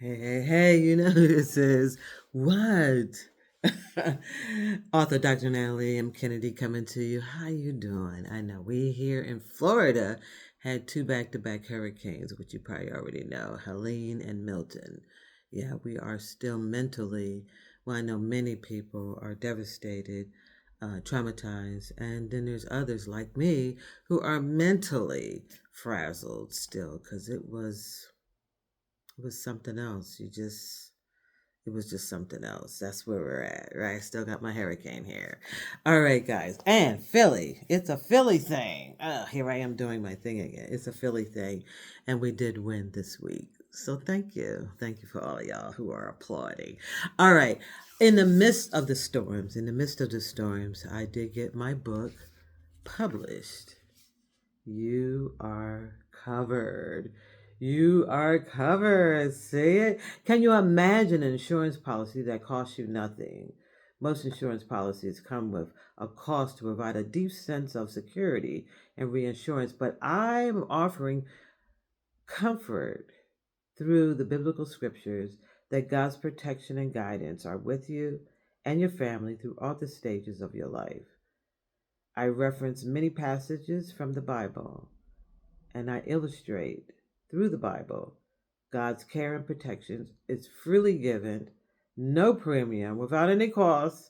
Hey, you know who this is. What? Author Dr. Natalie M. Kennedy coming to you. How you doing? I know we here in Florida had two back-to-back hurricanes, which you probably already know, Helene and Milton. Yeah, we are still mentally, well, I know many people are devastated, traumatized, and then there's others like me who are mentally frazzled still because it was something else. It was just something else. That's where we're at, right? Still got my hurricane here. All right, guys. And Philly. It's a Philly thing. Here I am doing my thing again. It's a Philly thing. And we did win this week. So thank you. Thank you for all of y'all who are applauding. All right. In the midst of the storms, I did get my book published. You are covered. You are covered. See it? Can you imagine an insurance policy that costs you nothing? Most insurance policies come with a cost to provide a deep sense of security and reassurance, but I'm offering comfort through the biblical scriptures that God's protection and guidance are with you and your family throughout the stages of your life. I reference many passages from the Bible and I illustrate through the Bible God's care and protection is freely given, no premium, without any cost,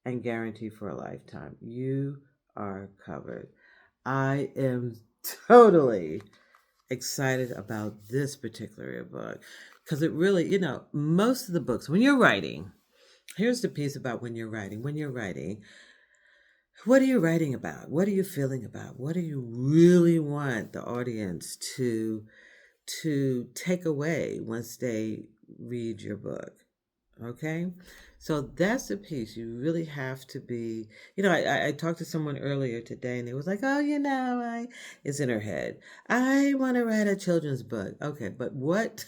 and guaranteed for a lifetime. You are covered. I am totally excited about this particular book because it really, most of the books, when you're writing, here's the piece about when you're writing. When you're writing, what are you writing about? What are you feeling about? What do you really want the audience to take away once they read your book? Okay? So that's the piece. You really have to be, I talked to someone earlier today and it was like, oh, it's in her head. I want to write a children's book. Okay, but what,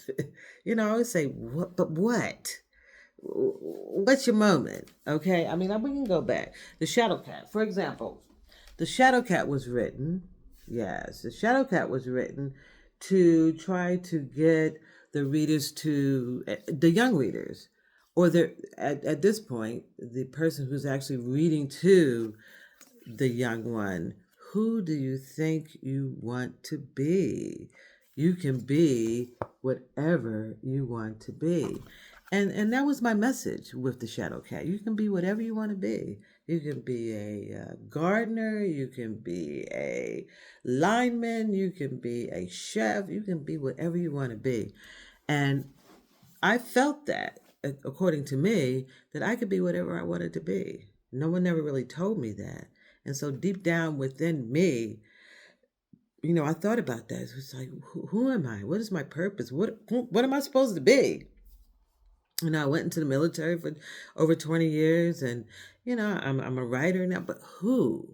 I always say, what, but what? What's your moment? Okay, I mean, we can go back. The Shadow Cat, for example. The Shadow Cat was written, yes, the Shadow Cat was written to try to get the readers to, the young readers, or at this point, the person who's actually reading to the young one, who do you think you want to be? You can be whatever you want to be. And that was my message with the Shadow Cat. You can be whatever you want to be. You can be a gardener, you can be a lineman, you can be a chef, you can be whatever you want to be. And I felt that, according to me, that I could be whatever I wanted to be. No one ever really told me that. And so deep down within me, I thought about that. It was like, who am I? What is my purpose? What am I supposed to be? I went into the military for over 20 years and, I'm a writer now, but who?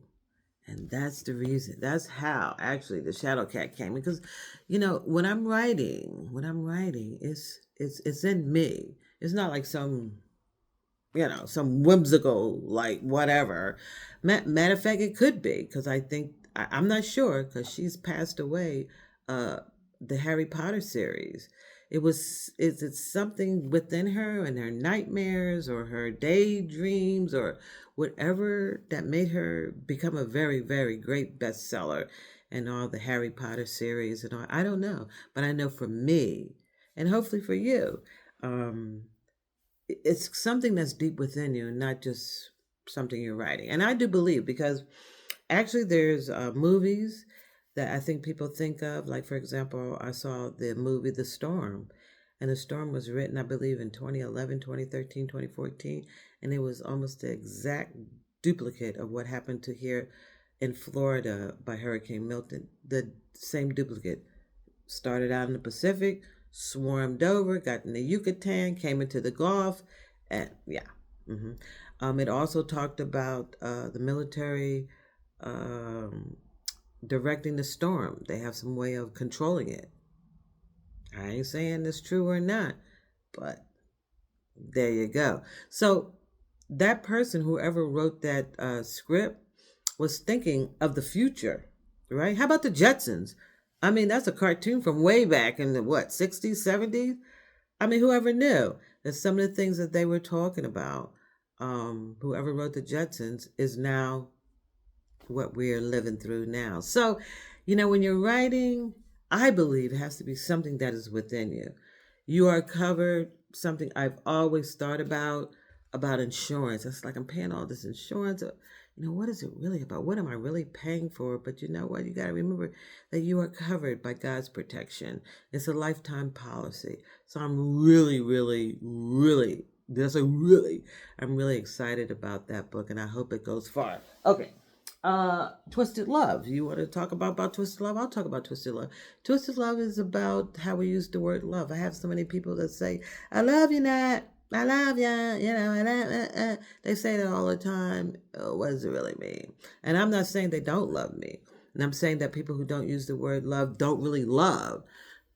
And that's the reason. That's how actually the Shadow Cat came. Because, when I'm writing, it's in me. It's not like some whimsical, like whatever. Matter of fact, it could be because I'm not sure because she's passed away. Uh, the Harry Potter series. It's something within her and her nightmares or her daydreams or whatever that made her become a very, very great bestseller and all the Harry Potter series and all. I don't know, but I know for me and hopefully for you, um, it's something that's deep within you, not just something you're writing. And I do believe because actually there's movies that I think people think of. Like, for example, I saw the movie The Storm. And The Storm was written, I believe, in 2011, 2013, 2014. And it was almost the exact duplicate of what happened to here in Florida by Hurricane Milton. The same duplicate. Started out in the Pacific, swarmed over, got in the Yucatan, came into the Gulf, and yeah. It also talked about the military um, directing the storm. They have some way of controlling it. I ain't saying it's true or not, but there you go. So that person, whoever wrote that script, was thinking of the future, right? How about the Jetsons? I mean, that's a cartoon from way back in the what, 60s, 70s? I mean, whoever knew that some of the things that they were talking about, whoever wrote the Jetsons, is now what we're living through now. So, when you're writing, I believe it has to be something that is within you. You are covered, something I've always thought about insurance. It's like I'm paying all this insurance. What is it really about? What am I really paying for? But you know what? You got to remember that you are covered by God's protection. It's a lifetime policy. So I'm really, really, really, I'm really excited about that book, and I hope it goes far. Okay. Twisted Love. You want to talk about Twisted Love? I'll talk about Twisted Love. Twisted Love is about how we use the word love. I have so many people that say, I love you, Nat. I love you. They say that all the time. What does it really mean? And I'm not saying they don't love me. And I'm saying that people who don't use the word love don't really love.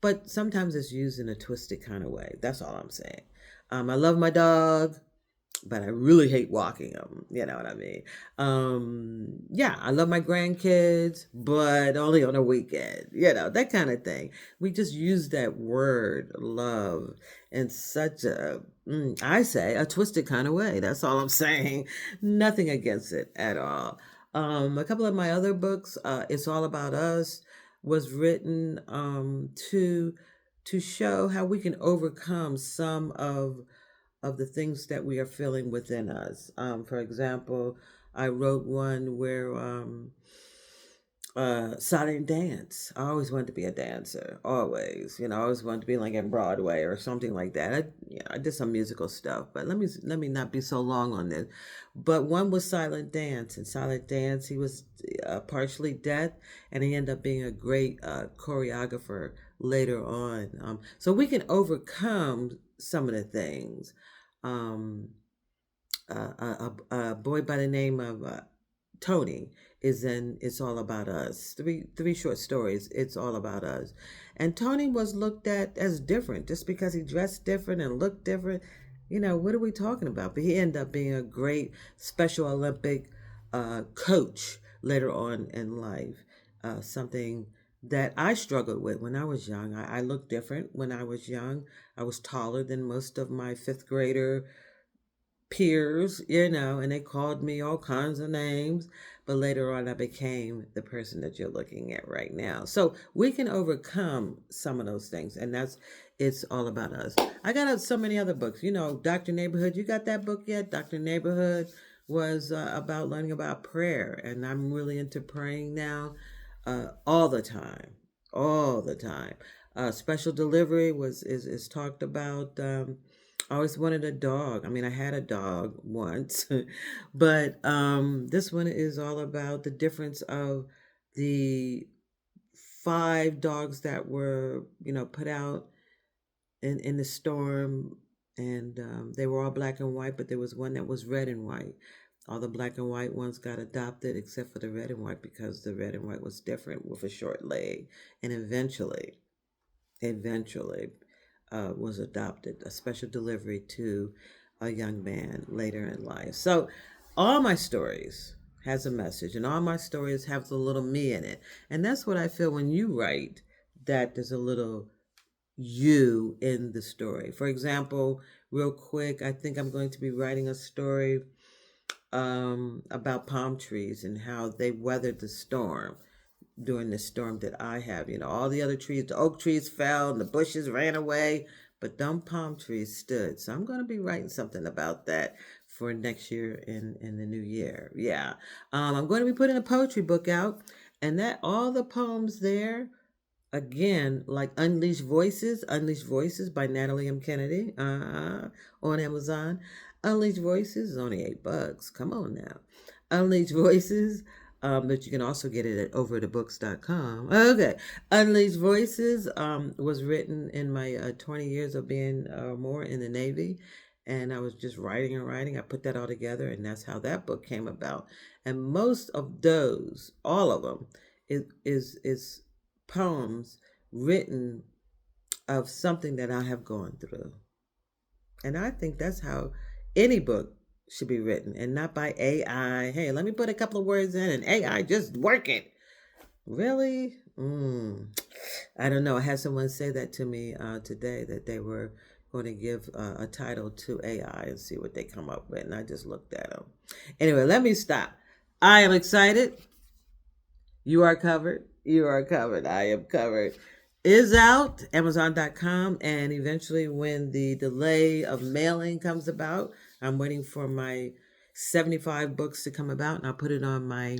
But sometimes it's used in a twisted kind of way. That's all I'm saying. I love my dog, but I really hate walking them. You know what I mean? Yeah, I love my grandkids, but only on a weekend. That kind of thing. We just use that word love in such I say, a twisted kind of way. That's all I'm saying. Nothing against it at all. A couple of my other books, It's All About Us, was written to show how we can overcome some of the things that we are feeling within us. For example, I wrote one where silent dance. I always wanted to be a dancer. Always, I always wanted to be like in Broadway or something like that. I did some musical stuff, but let me not be so long on this. But one was silent dance, and silent dance, he was partially deaf, and he ended up being a great choreographer later on. So we can overcome some of the things. Um, a boy by the name of Tony is in It's All About Us. Three short stories, It's All About Us. And Tony was looked at as different just because he dressed different and looked different. What are we talking about? But he ended up being a great Special Olympic coach later on in life. Something that I struggled with when I was young. I looked different when I was young. I was taller than most of my fifth grader peers, and they called me all kinds of names. But later on, I became the person that you're looking at right now. So we can overcome some of those things, and It's All About Us. I got so many other books. Dr. Neighborhood. You got that book yet? Dr. Neighborhood was about learning about prayer, and I'm really into praying now, all the time, all the time. Special Delivery is talked about. I always wanted a dog. I mean, I had a dog once, but this one is all about the difference of the five dogs that were, put out in the storm, and they were all black and white, but there was one that was red and white. All the black and white ones got adopted except for the red and white because the red and white was different with a short leg, and eventually was adopted, a special delivery to a young man later in life. So all my stories has a message, and all my stories have the little me in it. And that's what I feel when you write, that there's a little you in the story. For example, real quick, I think I'm going to be writing a story about palm trees and how they weathered the storm during the storm that I have. All the other trees, the oak trees fell and the bushes ran away, but them palm trees stood. So I'm going to be writing something about that for next year in the new year. Yeah. I'm going to be putting a poetry book out, and that all the poems there, again, like Unleashed Voices by Natalie M. Kennedy, on Amazon. Unleashed Voices is only $8. Come on now. Unleashed Voices, but you can also get it at overthebooks.com. Okay. Unleashed Voices was written in my 20 years of being more in the Navy. And I was just writing and writing. I put that all together, and that's how that book came about. And most of those, all of them, is poems written of something that I have gone through. And I think that's how any book should be written, and not by AI. Hey, let me put a couple of words in and AI just work it. Really? I don't know. I had someone say that to me today, that they were going to give a title to AI and see what they come up with. And I just looked at them. Anyway, let me stop. I am excited. You are covered. You are covered. I am covered. Is out, Amazon.com. And eventually, when the delay of mailing comes about, I'm waiting for my 75 books to come about, and I'll put it on my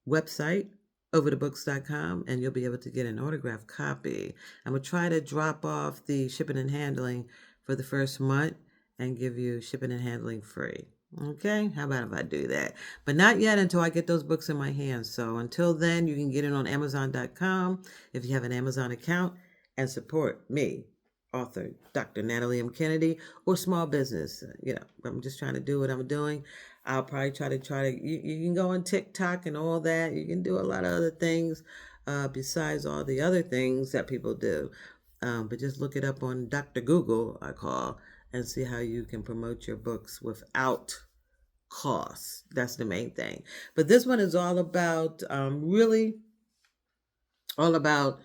website, overthebooks.com, and you'll be able to get an autographed copy. I'm going to try to drop off the shipping and handling for the first month and give you shipping and handling free. Okay, how about if I do that? But not yet until I get those books in my hands. So until then, you can get it on Amazon.com if you have an Amazon account and support me, author Dr. Natalie M. Kennedy, or small business. I'm just trying to do what I'm doing. I'll probably try to. You can go on TikTok and all that. You can do a lot of other things besides all the other things that people do. But just look it up on Dr. Google, I call, and see how you can promote your books without cost. That's the main thing. But this one is all about really all about,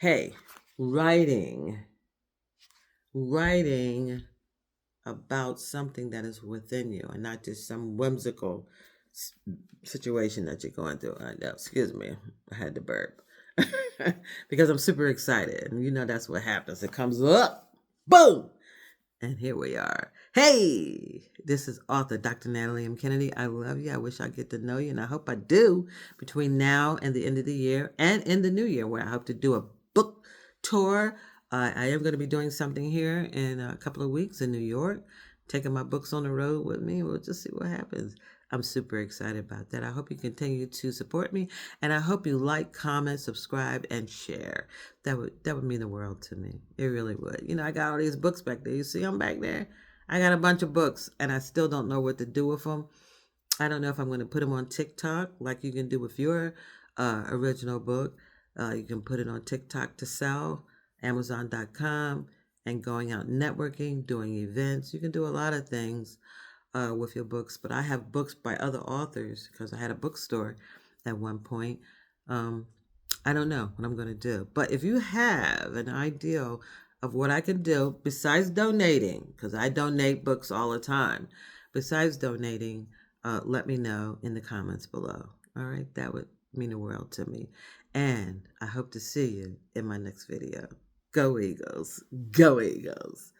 hey, writing about something that is within you and not just some whimsical situation that you're going through. I know, excuse me, I had to burp because I'm super excited. And that's what happens. It comes up, boom, and here we are. Hey, this is author Dr. Natalie M. Kennedy. I love you. I wish I get to know you, and I hope I do between now and the end of the year and in the new year, where I hope to do a book tour. I am going to be doing something here in a couple of weeks in New York, taking my books on the road with me. We'll just see what happens. I'm super excited about that. I hope you continue to support me, and I hope you like, comment, subscribe, and share. That would mean the world to me. It really would. I got all these books back there. You see them back there? I got a bunch of books, and I still don't know what to do with them. I don't know if I'm going to put them on TikTok like you can do with your original book. You can put it on TikTok to sell, Amazon.com, and going out networking, doing events. You can do a lot of things with your books. But I have books by other authors because I had a bookstore at one point. I don't know what I'm going to do. But if you have an idea of what I can do besides donating, because I donate books all the time, besides donating, let me know in the comments below. All right, that would mean the world to me. And I hope to see you in my next video. Go Eagles. Go Eagles.